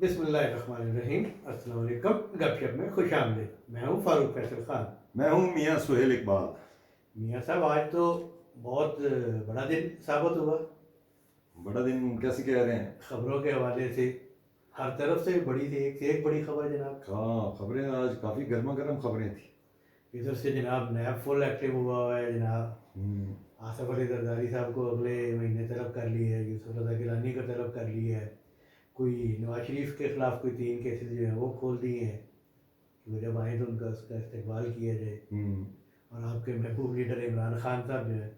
बिस्मिल्लाहिर्रहमानिर्रहीम। अस्सलाम वालेकुम। गपशप में खुश आमदीद। मैं हूँ फारूक फैसल खान। मैं हूँ मियाँ सुहेल इकबाल। मियाँ साहब, आज तो बहुत बड़ा दिन साबित हुआ। बड़ा दिन कैसे कह रहे हैं? खबरों के हवाले से हर तरफ से बड़ी थी, एक से एक बड़ी खबर जनाब। हाँ, खबरें आज काफ़ी गर्मा गर्म खबरें थी। इधर से जनाब नैब फुल एक्टिव हुआ है जनाब। हम्म, आसफ अली जरदारी साहब को अगले महीने तलब कर ली है, यूसुफ रज़ा गिलानी को तलब कर ली है। कोई नवाज शरीफ के ख़िलाफ़ कोई 3 केसेस जो हैं वो खोल दिए हैं कि वो जब आए तो उनका उसका इस्तकबाल किया जाए। हम्म। और आपके महबूब लीडर इमरान खान साहब जो है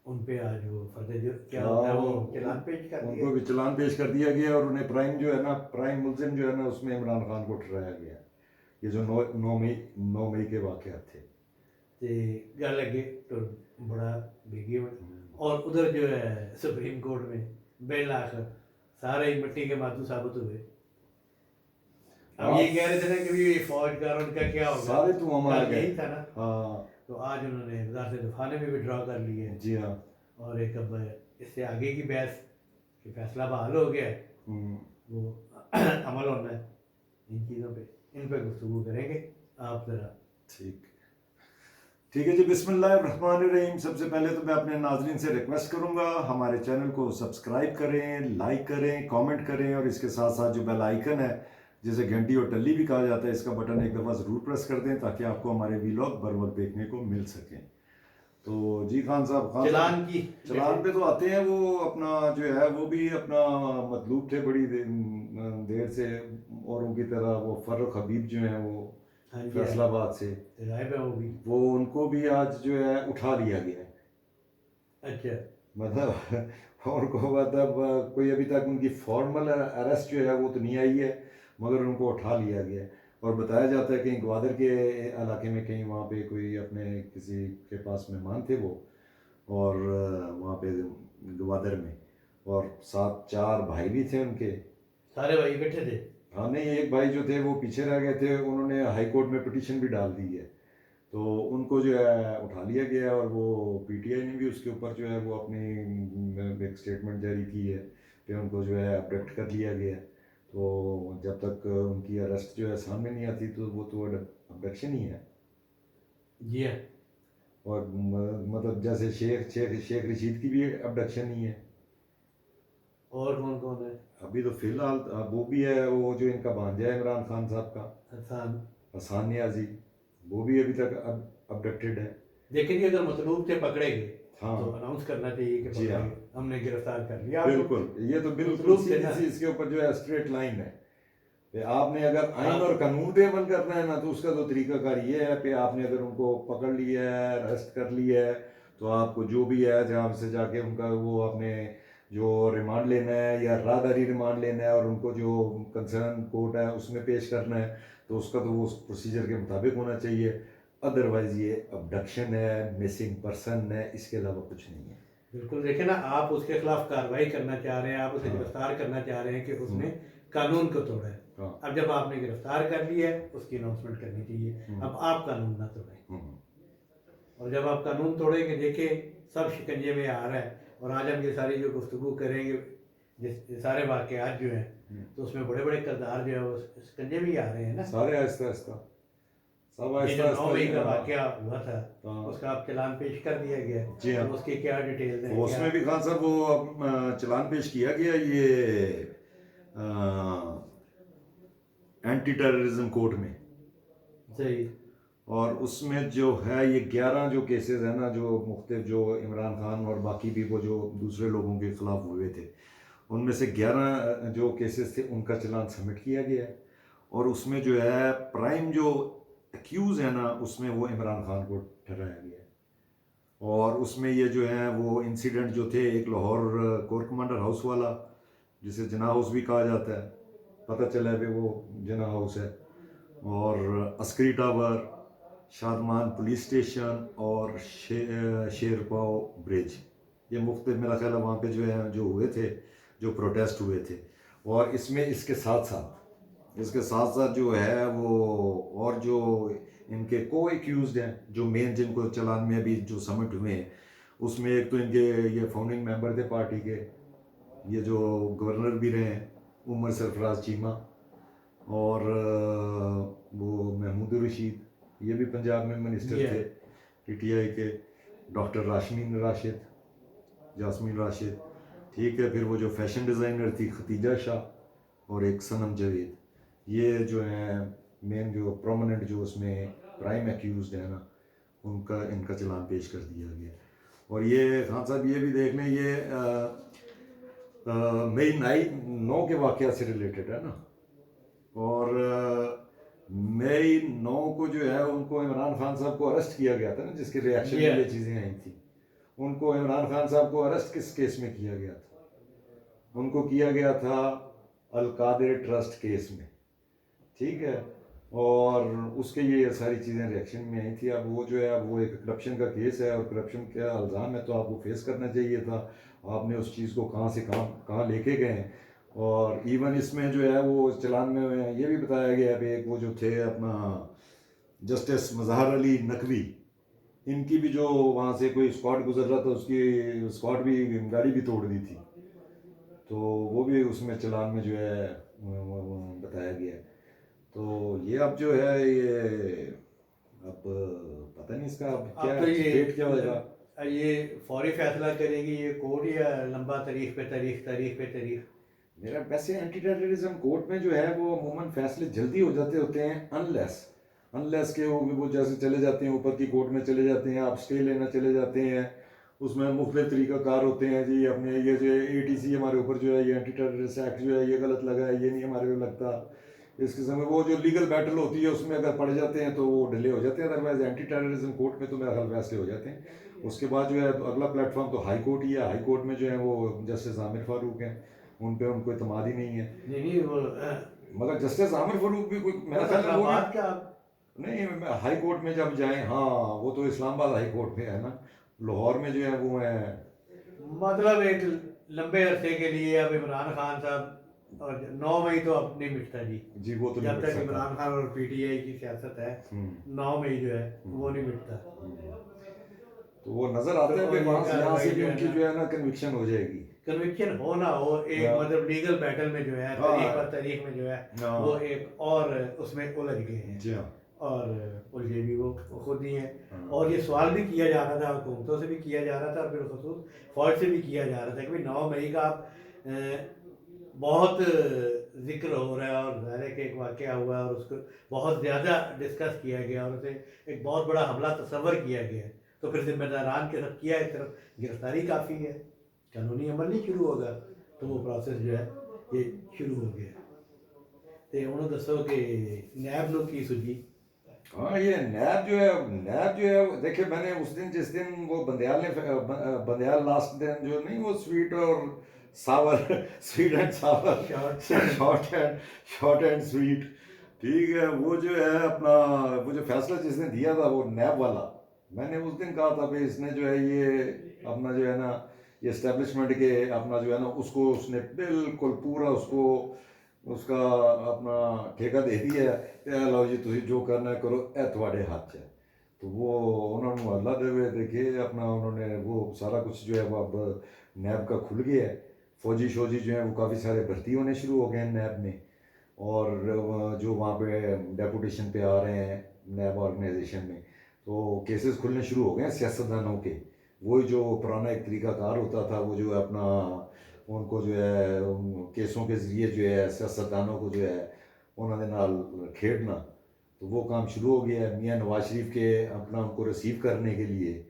उन पे आज वो फर्ज जो क्या होता है हाँ, वो चालान पेश कर दिया। उनको भी चालान पेश कर दिया गया और उन्हें प्राइम जो है ना, प्राइम मुलजिम जो है ना, उसमें इमरान खान को ठहराया गया। ये जो 9 मई के वाक़यात थे। तो गल अगे तो बड़ा बिगी और उधर जो है सुप्रीम कोर्ट में बेल आखिर सारे ही मिट्टी के माथू साबित हुए। अब ये कह रहे थे ना कि भी फौज का और उनका क्या होगा, सारे तो हम आ कल गए। यही था ना। हाँ तो आज उन्होंने वजारत दफा ने भी विड्रॉ कर ली है। जी हाँ। और एक अब इससे आगे की बहस कि फैसला बहाल हो गया है, हम्म, वो अमल होना है इन चीज़ों पे, इन पे गुफ्तगू करेंगे। आप ज़रा ठीक ठीक है जी। बिस्मिल्लाहिर्रहमानिर्रहीम। सबसे पहले तो मैं अपने नाजरीन से रिक्वेस्ट करूंगा, हमारे चैनल को सब्सक्राइब करें, लाइक करें, कमेंट करें और इसके साथ साथ जो बेल आइकन है जिसे घंटी और टल्ली भी कहा जाता है, इसका बटन एक दफ़ा ज़रूर प्रेस कर दें ताकि आपको हमारे वीलॉग बर वक्त देखने को मिल सकें। तो जी खान साहब चलान की चलान पे तो आते हैं। वो अपना जो है वो भी अपना मतलूब थे बड़ी देर से, और उनकी तरह वो फर्रुख हबीब जो हैं वो हाँ जी फैसलाबाद से, गायब है वो भी। वो उनको भी आज जो है उठा लिया गया है। अच्छा मतलब उनको मतलब कोई अभी तक उनकी फॉर्मल अरेस्ट जो है वो तो नहीं आई है, मगर उनको उठा लिया गया है। और बताया जाता है कि ग्वादर के इलाके में कहीं वहाँ पे कोई अपने किसी के पास मेहमान थे वो, और वहाँ पे ग्वादर में, और साथ 4 भाई भी थे उनके। सारे भाई इकट्ठे थे। हाँ नहीं, एक भाई जो थे वो पीछे रह गए थे, उन्होंने हाई कोर्ट में पिटीशन भी डाल दी है। तो उनको जो है उठा लिया गया और वो पीटीआई ने भी उसके ऊपर जो है वो अपनी एक स्टेटमेंट जारी की है कि उनको जो है अब्डक्ट कर लिया गया। तो जब तक उनकी अरेस्ट जो है सामने नहीं आती तो वो तो अब्डक्शन ही है। जी हाँ। और मतलब जैसे शेख रशीद की भी अब्डक्शन ही है। और कौन कौन है? अभी तो फिलहाल वो भी है, वो जो इनका भांजा है इमरान खान साहब का, हसान। हसान नियाजी, वो भी अभी तक अब्डक्टेड है। देखिए जी, अगर मतलूब थे पकड़े गए हाँ तो अनाउंस करना चाहिए कि जी पकड़े हाँ, गए, हमने गिरफ्तार कर लिया। आप बिल्कुल। ये तो बिल्कुल मतलूब थे सीधी ना। सी इसके ऊपर जो है स्ट्रेट लाइन है कि आपने अगर आइन आप और कानून पे अमल करना है ना, तो उसका तो तरीकाकार ये है कि आपने अगर उनको पकड़ लिया है, अरेस्ट कर लिया है, तो आपको जो भी है जहाँ से जाके उनका वो आपने जो रिमांड लेना है या राहदारी रिमांड लेना है और उनको जो कंसर्न कोर्ट है उसमें पेश करना है, तो उसका तो वो प्रोसीजर के मुताबिक होना चाहिए। अदरवाइज ये अबडक्शन है, मिसिंग पर्सन है, इसके अलावा कुछ नहीं है। बिल्कुल देखे ना, आप उसके खिलाफ कार्रवाई करना चाह रहे हैं, आप उसे हाँ गिरफ्तार करना चाह रहे हैं कि उसने कानून को तोड़ा है। हाँ। अब जब आपने गिरफ्तार कर लिया है उसकी अनाउंसमेंट करनी चाहिए। अब आप कानून ना तोड़ें। हम्म, और जब आप कानून तोड़ेंगे, देखिए सब शिकंजे में आ रहा है। और आज हम ये सारी जो गुफ्तगू करेंगे, ये सारे वाक़यात जो हैं, तो उसमें बड़े बड़े किरदार जो है वो शिकंजे में ही आ रहे हैं ना। सारे आहिस्ता आहिस्ता, सब ये आहिस्ता जो 9 मई का आहिस्ता। वाक़या हुआ था, हाँ उसका आप चालान पेश कर दिया गया है। जी हाँ। अब उसकी क्या डिटेल्स हैं, तो क्या? उसमें भी खान साहब वो चालान पेश किया गया ये एंटी टेररिज्म कोर्ट में। सही। और उसमें जो है ये 11 जो केसेस है ना, जो मुख्तलिफ जो इमरान खान और बाकी भी वो जो दूसरे लोगों के खिलाफ हुए थे, उनमें से 11 जो केसेस थे उनका चालान सबमिट किया गया है। और उसमें जो है प्राइम जो एक्यूज़ है ना, उसमें वो इमरान खान को ठहराया गया है। और उसमें ये जो है वो इंसिडेंट जो थे, एक लाहौर कोर कमांडर हाउस वाला जिसे जना हाउस भी कहा जाता है, पता चला है कि वो जना हाउस है, और Askari tower, Shadman police station और शेरपाव ब्रिज, ये मुख्तलिफ मेरा ख्याल है वहाँ पे जो है जो हुए थे, जो प्रोटेस्ट हुए थे। और इसमें इसके साथ साथ जो है वो और जो इनके को एक्यूज्ड हैं, जो मेन जिनको चलान में अभी जो सबमिट हुए हैं, उसमें एक तो इनके ये फाउंडिंग मेंबर थे पार्टी के, ये जो गवर्नर भी रहे हैं, उमर सरफराज चीमा और वो महमूद रशीद, ये भी पंजाब में मिनिस्टर Yeah. थे पीटीआई के, डॉक्टर जासमीन राशिद, ठीक है। फिर वो जो फैशन डिज़ाइनर थी खतीजा शाह और एक सनम जावेद, ये जो हैं मेन जो प्रोमिनेंट जो उसमें प्राइम एक्यूज है ना, उनका इनका चलान पेश कर दिया गया। और ये खान साहब ये भी देख लें, ये मई 9 के वाक़या से रिलेटेड है ना। और मई 9 को जो है उनको इमरान खान साहब को अरेस्ट किया गया था ना, जिसके रिएक्शन में ये चीज़ें आई थी। उनको इमरान खान साहब को अरेस्ट किस केस में किया गया था? उनको किया गया था अल कादिर ट्रस्ट केस में, ठीक है। और उसके ये सारी चीज़ें रिएक्शन में आई थी। अब वो जो है, अब वो एक करप्शन का केस है और करप्शन का इल्ज़ाम है, तो आपको फेस करना चाहिए था। आपने उस चीज़ को कहाँ से कहाँ लेके गए। और इवन इसमें जो है वो चलान में ये भी बताया गया है, एक वो जो थे अपना जस्टिस मज़हर अली नकवी, इनकी भी जो वहाँ से कोई स्क्वाड गुजर रहा था, उसकी स्क्वाड भी गाड़ी भी तोड़ दी थी, तो वो भी उसमें चलान में जो है बताया गया है। तो ये अब जो है ये अब पता नहीं इसका अब क्या तो ये डेट क्या होगा। ये फौरी फैसला करेगी ये कोर्ट या लंबा तारीख पे तारीख? मेरा वैसे एंटी टेररिज्म कोर्ट में जो है वो अमूमन फैसले जल्दी हो जाते होते हैं, अनलेस के वो जैसे चले जाते हैं ऊपर की कोर्ट में चले जाते हैं, आप स्टे लेना चले जाते हैं, उसमें मुख्तलिफ तरीक़ाकार होते हैं जी। अपने ये जो ATC हमारे ऊपर जो है, ये एंटी टेररिस्ट एक्ट जो है ये गलत लगा है, ये नहीं हमारे को लगता, इस किस्म में वो जो लीगल बैटल होती है उसमें अगर पड़ जाते हैं तो वो डिले हो जाते हैं। अदरवाइज एंटी टेररिज्म कोर्ट में तो मेरा ख्याल फैसले हो जाते हैं। उसके बाद जो है अगला प्लेटफॉर्म तो हाई कोर्ट ही है। हाई कोर्ट में जो है वो जस्टिस आमिर फारूक हैं, उन पे उनको इतमाद ही नहीं है। नहीं वो मगर जस्टिस आमिर फारूक भी कोई मेरा ख्याल है वो इस्लामाबाद का नहीं, हाई कोर्ट में जब जाएं, हाँ वो तो इस्लामाबाद हाई कोर्ट में है ना, लाहौर में जो है वो है। मतलब एक लंबे अरसे के लिए अब इमरान खान साहब, और 9 मई तो अब नहीं मिटता जी। वो तो नहीं जब मिट तक सकता। इमरान खान और PTI की सियासत है, 9 मई जो है वो नहीं मिटता। तो वो नजर आता है तो कि वहाँ से यहाँ से भी जो है उनकी जो है ना कन्विक्शन हो जाएगी। कन्विक्शन हो ना हो, एक हाँ। मतलब लीगल बैटल में जो है हाँ। तारीख पर तारीख में जो है हाँ। वो एक और उसमें उलझ गए हैं। जी हाँ। और उलझे भी वो खुद ही हैं। हाँ। और ये सवाल भी किया जा रहा था, हुकूमतों से भी किया जा रहा था और बिलखसूस फौज से भी किया जा रहा था कि भाई 9 मई का आप बहुत जिक्र हो रहा है और ज़ाहिर है कि एक वाक़या हुआ और उसको बहुत ज़्यादा डिस्कस किया गया और उसे एक बहुत बड़ा हमला तस्वर किया गया, तो फिर जिम्मेदारान के साथ किया, एक तरफ गिरफ्तारी काफ़ी है, कानूनी अमल नहीं शुरू होगा, तो वो प्रोसेस जो है ये शुरू हो गया। तो उन्होंने दसो कि नैब लोग की सूझी। हाँ, ये नैब जो है देखिए, मैंने उस दिन जिस दिन वो बंदयाल लास्ट दिन जो नहीं वो स्वीट और sour sweet and sour short and sweet, ठीक है। वो जो है अपना वो जो फैसला जिसने दिया था वो नैब वाला, मैंने उस दिन कहा था भाई इसने जो है ये अपना जो है ना ये इस्टेब्लिशमेंट के अपना जो है ना उसको उसने बिल्कुल पूरा उसका अपना ठेका दे दिया है, लो जी तुम जो करना है करो, ए थोड़े हाथ है। तो वो उन्होंने अल्लाह दे हुए देखिए अपना उन्होंने वो सारा कुछ जो है वो अब नैब का खुल गया है। फौजी शौजी जो है वो काफ़ी सारे भर्ती होने शुरू हो गए हैं नैब में, और जो वहाँ पे डेपुटेशन पे आ रहे हैं नैब ऑर्गेनाइजेशन में, तो केसेस खुलने शुरू हो गए हैं सियासतदानों के। वही जो पुराना एक तरीकाकार होता था वो जो है अपना उनको जो है उन केसों के ज़रिए जो है सियासतदानों को जो है उन्होंने नाल खेड़ना, तो वो काम शुरू हो गया है। मियाँ नवाज शरीफ के अपना उनको रिसीव करने के लिए,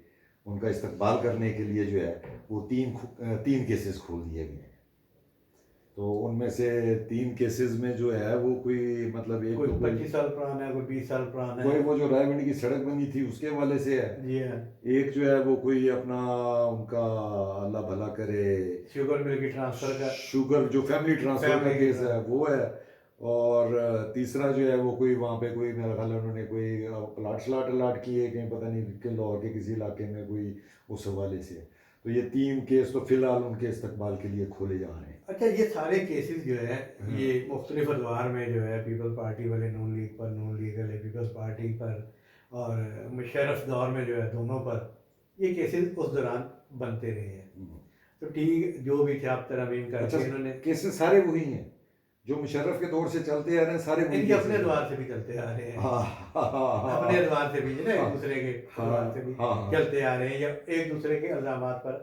उनका इस्तकबाल करने के लिए जो है वो तीन केसेस खोल दिए गए हैं। तो उनमें से 3 केसेस में जो है वो कोई मतलब एक कोई तो 25 साल पुराना है, कोई 20 साल पुराना कोई है। वो जो रायबंडी की सड़क बनी थी उसके वाले से है, जी हाँ, एक जो है वो कोई अपना उनका अल्लाह भला करे शुगर मिल की ट्रांसफर का, शुगर जो फैमिली ट्रांसफर का केस है वो है, और तीसरा जो है वो कोई वहाँ पे कोई मेरा ख्याल है उन्होंने कोई प्लाट अलाट किए कहीं पता नहीं कि लाहौर के किसी इलाके में कोई उस हवाले से। तो ये 3 केस तो फिलहाल उनके इस्तकबाल के लिए खोले जा रहे हैं। अच्छा ये सारे केसेस जो है ये मुख्तलिफ अदवार में जो है पीपल्स पार्टी वाले नून लीग पर, नून लीग वाले पीपल्स पार्टी पर, और मुशर्रफ दौर में जो है दोनों पर ये केसेस उस दौरान बनते रहे हैं। तो ठीक जो भी थे आप तरमीम करके अच्छा, इन्होंने केसेस सारे वही हैं, जो मुशर्रफ के दौर से चलते आ रहे हैं सारे इनके वही अपने केसेस हैं। द्वार से भी चलते आ रहे हैं, हाँ हाँ हाँ अपने द्वार से भी ना, एक हाँ दूसरे के हाँ द्वार से भी हाँ हाँ चलते आ रहे हैं, या एक दूसरे के इल्जामात पर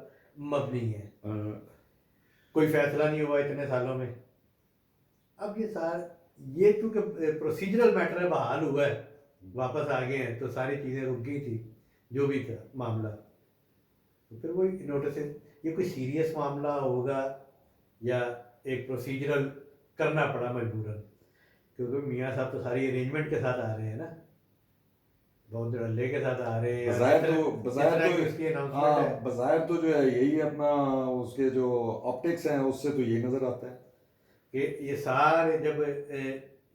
मबनी है। हाँ, कोई फैसला नहीं हुआ इतने सालों में। अब ये चूंकि प्रोसीजरल मैटर है, बहाल हुआ है, वापस आ गए हैं, तो सारी चीज़ें रुक गई थी, जो भी था मामला। तो फिर वही नोटिस, ये कोई सीरियस मामला होगा या एक प्रोसीजरल करना पड़ा मजबूरन, क्योंकि मियाँ साहब तो सारी अरेंजमेंट के साथ आ रहे हैं ना, बहुत धड़ल्ले के साथ आ रहे हैं, या बज़ाहिर जिस तो तरह बज़ाहिर की तो उसकी अनाउंसमेंट हाँ है, बज़ाहिर तो जो है यही अपना उसके जो ऑप्टिक्स हैं उससे तो यही नज़र आता है। कि ये सारे जब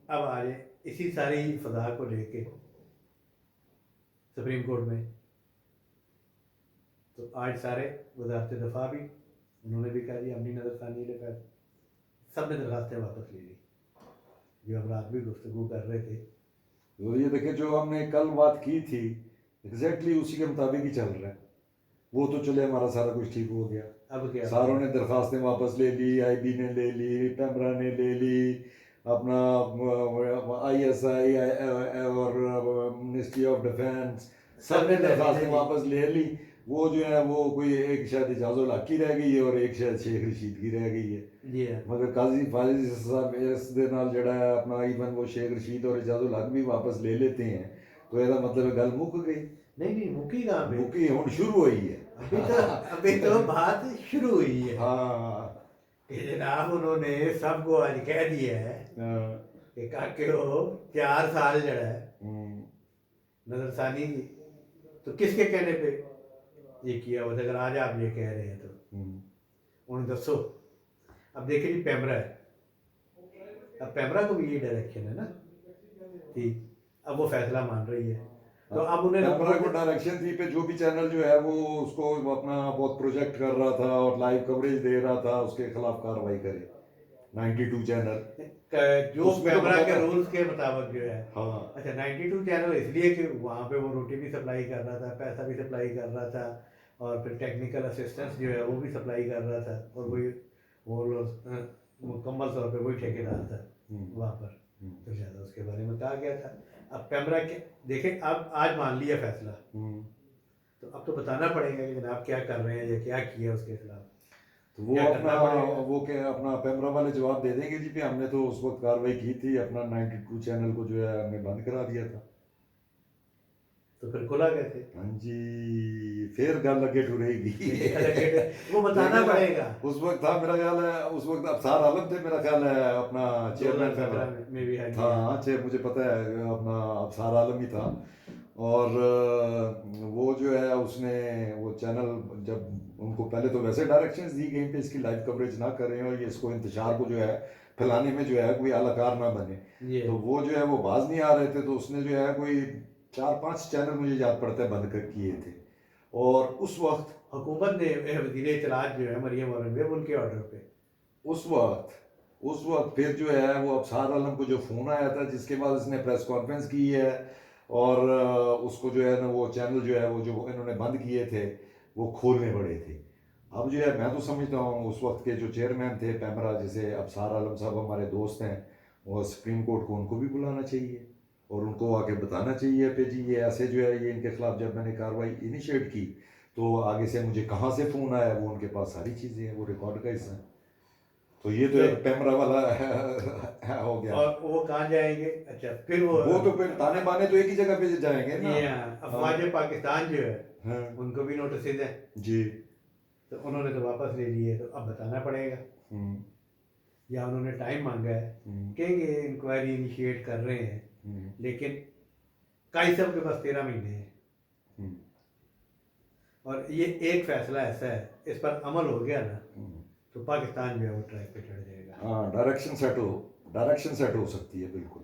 अब आ रहे इसी सारी फजा को लेके सुप्रीम कोर्ट में, तो आज सारे वजारत दफा भी उन्होंने भी कह दिया, अमनी नजरसानी ले फैल, सब ने दरखास्तें वापस ले ली, जो हम रात भी गुफ्तगू कर रहे थे। तो ये देखिए जो हमने कल बात की थी एग्जैक्टली उसी के मुताबिक ही चल रहा है। वो तो चले हमारा सारा कुछ ठीक हो गया, अब क्या सारों ने दरखास्तें वापस ले ली, आईबी ने ले ली, पैमरा ने ले ली, अपना आईएसआई और मिनिस्ट्री ऑफ डिफेंस सब ने दरखास्तें वापस ले ली। वो जो है वो कोई एक शायद इजाजुल हक की रह गई है और एक शायद शेख रशीद की रह गई है। जी हाँ, मगर काजी फाजिल साहब इस दे नाल जड़ा है अपना इवन वो शेख रशीद और इजाजुल हक भी वापस ले लेते हैं, तो ਇਹਦਾ मतलब गल मुक गई। नहीं मुकी कहाँ पे, मुकी हुन शुरू हुई है। अभी तो बात शुरू हुई है हाँ कि जनाब उन्होंने सबको आज कह दिया है हाँ, कि काके हो 4 साल जड़ा है हम्म, नजरसानी की, तो किसके कहने पे ये किया हुआ था? अगर आज आप ये कह रहे हैं तो हम्म, उन्हें दसो। अब देखिए जी, पैमरा है, अब पैमरा को भी ये डायरेक्शन है ना कि अब वो फैसला मान रही है, तो अब उन्हें कैमरा को डायरेक्शन थी पे जो भी चैनल जो है वो उसको अपना बहुत प्रोजेक्ट कर रहा था और लाइव कवरेज दे रहा था उसके खिलाफ कार्रवाई करे। 92 चैनल जो उसमें तो पैमरा के बताया। रूल्स के मुताबिक जो है, हाँ अच्छा 92 चैनल इसलिए कि वहाँ पे वो रोटी भी सप्लाई कर रहा था, पैसा भी सप्लाई कर रहा था, और फिर टेक्निकल असिस्टेंस जो है वो भी सप्लाई कर रहा था, और वही वो मुकम्मल तौर पे वही ठेकेदार था वहाँ पर। तो ज़्यादा उसके बारे में कहा गया था। अब पैमरा के देखें, अब आज मान लिया फैसला, तो अब तो बताना पड़ेगा कि जनाब क्या कर रहे हैं या क्या किया उसके खिलाफ। तो वो क्या अपना करना पड़ेगा? वो क्या अपना पैमरा वाले जवाब दे देंगे जी पे हमने तो उस वक्त कार्रवाई की थी, अपना 92 चैनल को जो है हमने बंद करा दिया था। तो फिर खुला कैसे? हाँ जी, फिर गल लगे टुरेगी। वो बताना पड़ेगा। उस वक्त था मेरा ख्याल है, उस वक्त अफसार आलम थे मेरा ख्याल है अपना चेयरमैन 2017 में भी है जी। हाँ चेयर मुझे पता है अपना अफसार आलम ही था। और वो जो है उसने वो चैनल जब उनको पहले तो वैसे डायरेक्शंस दी गई कि इसकी लाइव कवरेज ना करें और ये इसको इंतशार को जो है फैलाने में जो है कोई अलाकार ना बने, ये तो वो जो है वो बाज नहीं आ रहे थे, तो उसने जो है कोई 4-5 चैनल मुझे याद पड़ता है बंद कर किए थे। और उस वक्त हुकूमत ने वजीर इत्तलात जो है मरियम औरंगजेब, उनके ऑर्डर पे उस वक्त फिर जो है वो अफसार आलम को जो फ़ोन आया था जिसके बाद उसने प्रेस कॉन्फ्रेंस की है और उसको जो है ना वो चैनल जो है वो जो इन्होंने बंद किए थे वो खोलने पड़े थे। अब जो है मैं तो समझता हूँ उस वक्त के जो चेयरमैन थे पैमरा, जैसे अफसार आलम साहब हमारे दोस्त हैं, और सुप्रीम कोर्ट को उनको भी बुलाना चाहिए और उनको आके बताना चाहिए कि जी ये ऐसे जो है ये इनके खिलाफ जब मैंने कार्रवाई इनिशिएट की तो आगे से मुझे कहाँ से फ़ोन आया, वो उनके पास सारी चीज़ें हैं, वो रिकॉर्ड का हिस्सा है। तो ये तो एक पैमरा वाला हो गया। और वो कहाँ जाएंगे? अच्छा फिर वो तो फिर ताने बाने तो एक ही जगह पे जाएंगे ना। ये अफवाज पाकिस्तान जो है हाँ उनको भी नोटिस है, जी। तो उन्होंने तो वापस ले लिए, तो अब बताना पड़ेगा, हम्म, या उन्होंने टाइम मांगा है, कहेंगे इंक्वायरी इनिशिएट कर रहे हैं, लेकिन काई साहब के पास 13 महीने हैं, और ये एक फैसला ऐसा है इस पर अमल हो गया ना तो पाकिस्तान जो है वो ट्रैक पे चढ़ जाएगा। हाँ डायरेक्शन सेट हो सकती है बिल्कुल।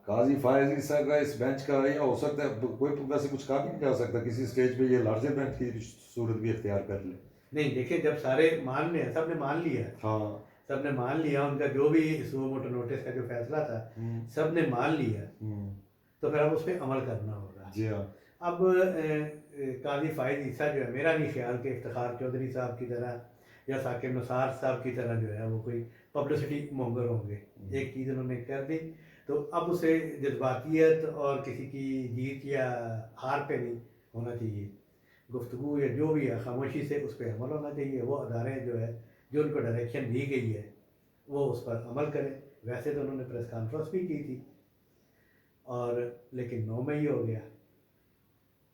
काजी फायज ईसा का इस बेंच का ये हो सकता है, कोई वैसे कुछ कहा भी नहीं जा सकता किसी स्टेज पे ये लार्जर बेंच की सूरत भी इख्तियार कर ले। नहीं देखिए, जब सारे मान लिया, सब ने मान लिया, हाँ सब ने मान लिया, उनका जो भी सुओ मोटो नोटिस का जो फैसला था सब ने मान लिया, तो फिर अब उस पर अमल करना होगा। जी हाँ। अब काजी फायज ईसा जो है, मेरा नहीं ख्याल कि इफ्तिखार चौधरी साहब की तरह या साकिब निसार साहब की तरह जो है वो कोई पब्लिसिटी मोंगर होंगे। एक चीज़ उन्होंने कर दी तो अब उसे जज्बातियत और किसी की जीत या हार पे नहीं होना चाहिए, गुफ्तगू या जो भी है खामोशी से उस पर अमल होना चाहिए। वो अदारे जो है जो उनको डायरेक्शन दी गई है वो उस पर अमल करें। वैसे तो उन्होंने प्रेस कॉन्फ्रेंस भी की थी और लेकिन 9 मई हो गया,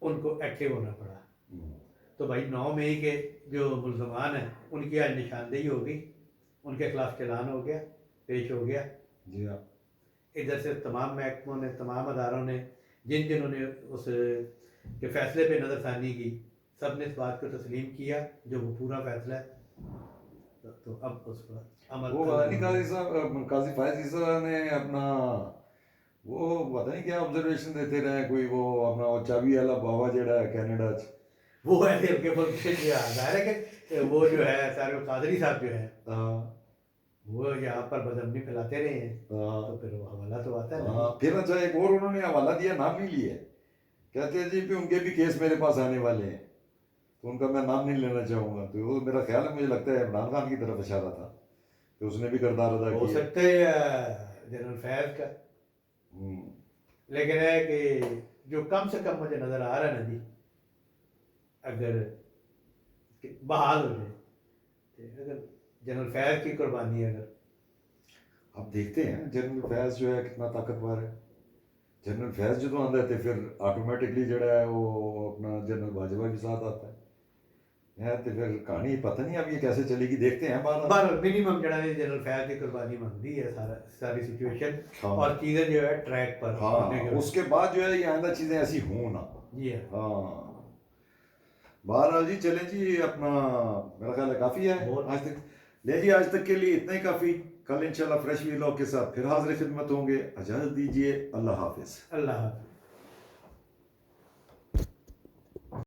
उनको एक्टिव होना पड़ा। तो भाई 9 मई के जो मुल्ज़मान हैं उनकी आज निशानदेही हो गई, उनके खिलाफ चालान हो गया, पेश हो गया। जी हाँ। इधर से तमाम महकमों ने, तमाम अदारों ने, जिन्होंने उस के फैसले पे नज़रसानी की, सब ने इस बात को तस्लीम किया जो वो पूरा फैसला है। तो अब उस पर अमल वो पता नहीं काजी साहब, काजी फायज ईसा ने अपना वो पता नहीं क्या ऑब्जर्वेशन देते रहे, कोई वो अपना वो चाबी वाला बाबा जेड़ा है कनाडा च, वो ऐसे उनके मुल्क से याद आ रहा है कि वो जो है सारे कादरी साहब जो है हाँ वो यहाँ पर बदअमनी फैलाते रहे हैं, हाँ तो फिर वो हवाला तो आता है ना। हाँ। फिर अच्छा एक और उन्होंने हवाला दिया, नाम नहीं लिए, कहते हैं जी कि उनके भी केस मेरे पास आने वाले हैं, तो उनका मैं नाम नहीं लेना चाहूँगा। तो वो मेरा ख्याल है, मुझे लगता है इमरान खान की तरफ इशारा था कि उसने भी किरदार अदा हो किया। सकता है जनरल फैज का, लेकिन है कि जो कम से कम मुझे नज़र आ रहा है ना जी, अगर बहाल हो जाए तो अगर जनरल फैज की कुर्बानी अगर अब देखते हैं जनरल फैज जो है कितना ताकतवर है। जनरल फैज जो तो आंदा है तो फिर ऑटोमेटिकली जड़ा है वो अपना जनरल बाजवा के साथ आता है तो फिर कहानी पता नहीं अब ये कैसे चलेगी, देखते हैं बाहर। बार मिनिमम जड़ा है जनरल फैज की कुर्बानी मांगती है सारी सिचुएशन, हाँ। और चीज़ें जो है ट्रैक पर हाँ होने के बाद। उसके बाद जो है ये आइंदा चीज़ें ऐसी हों ना। जी हाँ, हाँ बहरहाल जी चलें जी, अपना मेरा ख्याल है काफ़ी है बहुत। आज तक। ले जी आज तक के लिए इतना ही काफ़ी। कल इंशाल्लाह फ्रेश व्लॉग के साथ फिर हाजिर खिदमत होंगे। इजाज़त दीजिए, अल्लाह हाफिज़। अल्लाह हाफ़िज़।